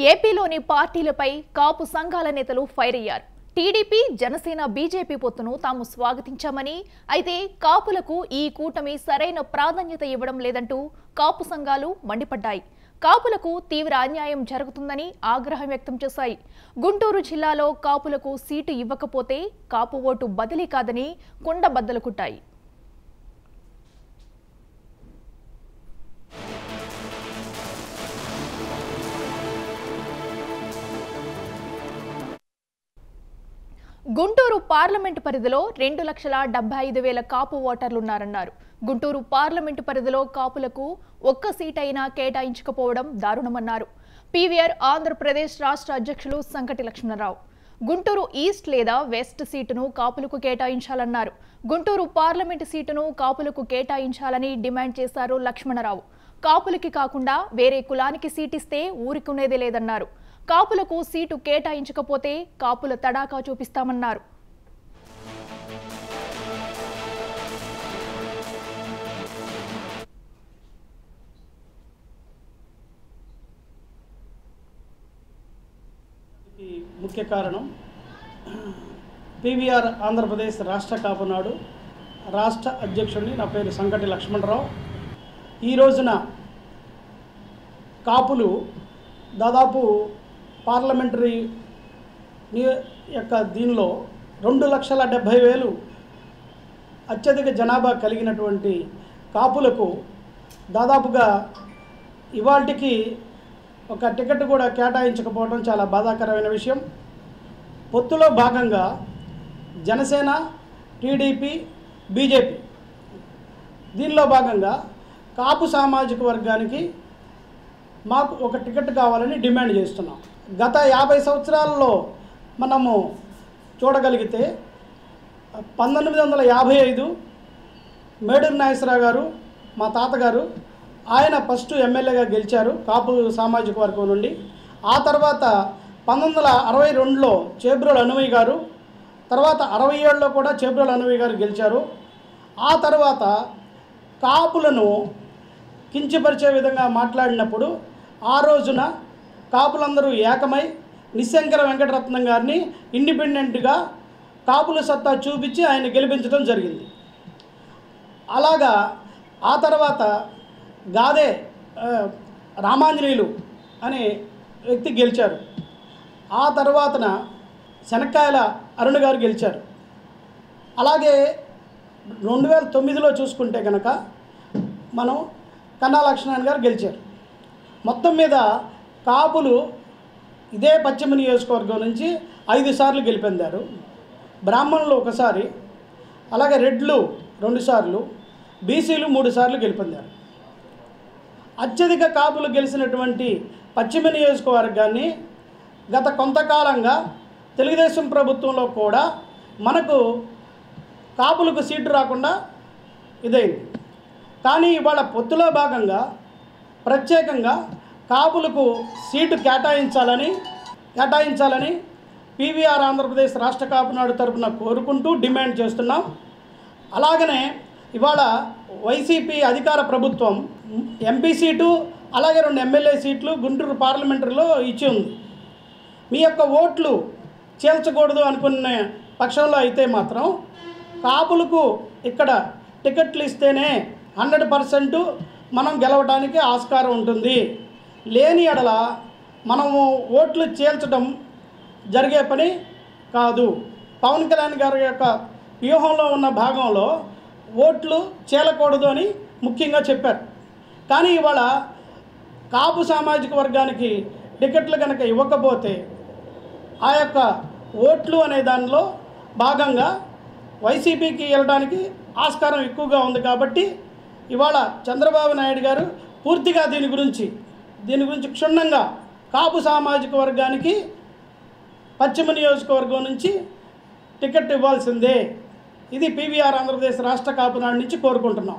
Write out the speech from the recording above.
ఏపీలోని పార్టీలపై కాపు సంఘాల నేతలు ఫైర్ అయ్యారు. టీడీపీ, జనసేన, బీజేపీ పొత్తును తాము స్వాగతించామని, అయితే కాపులకు ఈ కూటమి సరైన ప్రాధాన్యత ఇవ్వడం లేదంటూ కాపు సంఘాలు మండిపడ్డాయి. కాపులకు తీవ్ర అన్యాయం జరుగుతుందని ఆగ్రహం వ్యక్తం చేశాయి. గుంటూరు జిల్లాలో కాపులకు సీటు ఇవ్వకపోతే కాపు ఓటు బదిలీ కాదని కుండబద్దలు కుట్టాయి. గుంటూరు పార్లమెంటు పరిధిలో 2,75,000 కాపు ఓటర్లున్నారన్నారు. గుంటూరు పార్లమెంటు పరిధిలో కాపులకు ఒక్క సీట్ అయినా కేటాయించకపోవడం దారుణమన్నారు. పీవీఆర్ ఆంధ్రప్రదేశ్ రాష్ట్ర అధ్యక్షులు సంకటి లక్ష్మణరావు గుంటూరు ఈస్ట్ లేదా వెస్ట్ సీటును కాపులకు కేటాయించాలన్నారు. గుంటూరు పార్లమెంటు సీటును కాపులకు కేటాయించాలని డిమాండ్ చేశారు లక్ష్మణరావు. కాపులకి కాకుండా వేరే కులానికి సీటిస్తే ఊరుకునేదే లేదన్నారు. కాపులకు సీటు కేటాయించకపోతే కాపుల తడాకా చూపిస్తామన్నారు. ముఖ్య కారణం పీవీఆర్ ఆంధ్రప్రదేశ్ రాష్ట్ర కాపునాడు రాష్ట్ర అధ్యక్షుడిని నా పేరు సంకటి లక్ష్మణరావు. ఈ రోజున కాపులు దాదాపు పార్లమెంటరీ యొక్క దీనిలో 2,70,000 అత్యధిక జనాభా కలిగినటువంటి కాపులకు దాదాపుగా ఇవాల్టికి ఒక టికెట్ కూడా కేటాయించకపోవడం చాలా బాధాకరమైన విషయం. పొత్తులో భాగంగా జనసేన, టీడీపీ, బీజేపీ దీనిలో భాగంగా కాపు సామాజిక వర్గానికి మాకు ఒక టికెట్ కావాలని డిమాండ్ చేస్తున్నాం. గత 50 సంవత్సరాల్లో మనము చూడగలిగితే 1955 మేడూరు నాగేశ్వరరావు గారు మా తాతగారు ఆయన ఫస్ట్ ఎమ్మెల్యేగా గెలిచారు కాపు సామాజిక వర్గం నుండి. ఆ తర్వాత 1962లో చేబ్రోలు అనువయ్య గారు, తర్వాత 67లో కూడా చేబ్రోలు అనువయ్య గారు గెలిచారు. ఆ తర్వాత కాపులను కించపరిచే విధంగా మాట్లాడినప్పుడు ఆ రోజున కాపులందరూ ఏకమై నిశంకర వెంకటరత్నం గారిని ఇండిపెండెంట్గా కాపుల సత్తా చూపించి ఆయన గెలిపించడం జరిగింది. అలాగా ఆ తర్వాత గాదే రామాంజనేయులు అనే వ్యక్తి గెలిచారు. ఆ తర్వాతన శనక్కాయల అరుణ్ గారు గెలిచారు. అలాగే 2009లో చూసుకుంటే కనుక మనం కన్నా లక్ష్మణ్ గారు గెలిచారు. మొత్తం మీద కాపులు ఇదే పశ్చిమ నియోజకవర్గం నుంచి 5 సార్లు గెలిపొందారు. బ్రాహ్మణులు ఒకసారి, అలాగే రెడ్లు 2 సార్లు, బీసీలు 3 సార్లు గెలిపొందారు. అత్యధిక కాపులు గెలిచినటువంటి పశ్చిమ నియోజకవర్గాన్ని గత కొంతకాలంగా తెలుగుదేశం ప్రభుత్వంలో కూడా మనకు కాపులకు సీటు రాకుండా ఇదైంది. కానీ ఇవాళ పొత్తులో భాగంగా ప్రత్యేకంగా కాపులకు సీటు కేటాయించాలని పీవీఆర్ ఆంధ్రప్రదేశ్ రాష్ట్ర కాపునాడు తరపున కోరుకుంటూ డిమాండ్ చేస్తున్నాం. అలాగనే ఇవాళ వైసీపీ అధికార ప్రభుత్వం ఎంపీ సీటు అలాగే 2 ఎమ్మెల్యే సీట్లు గుంటూరు పార్లమెంటరీలో ఇచ్చి ఉంది. మీ యొక్క ఓట్లు చేల్చకూడదు అనుకునే పక్షంలో అయితే మాత్రం కాపులకు ఇక్కడ టికెట్లు ఇస్తేనే 100% మనం గెలవడానికి ఆస్కారం ఉంటుంది. లేని ఎడల మనము ఓట్లు చేల్చడం జరిగే పని కాదు. పవన్ కళ్యాణ్ గారి యొక్క వ్యూహంలో ఉన్న భాగంలో ఓట్లు చేలకూడదు అని ముఖ్యంగా చెప్పారు. కానీ ఇవాళ కాపు సామాజిక వర్గానికి టికెట్లు కనుక ఇవ్వకపోతే ఆ యొక్క ఓట్లు అనే దానిలో భాగంగా వైసీపీకి వెళ్ళడానికి ఆస్కారం ఎక్కువగా ఉంది. కాబట్టి ఇవాళ చంద్రబాబు నాయుడు గారు పూర్తిగా దీని గురించి క్షుణ్ణంగా కాపు సామాజిక వర్గానికి పశ్చిమ నియోజకవర్గం నుంచి టికెట్ ఇవ్వాల్సిందే. ఇది పీవీఆర్ ఆంధ్రప్రదేశ్ రాష్ట్ర కాపునాడు నుంచి కోరుకుంటున్నాం.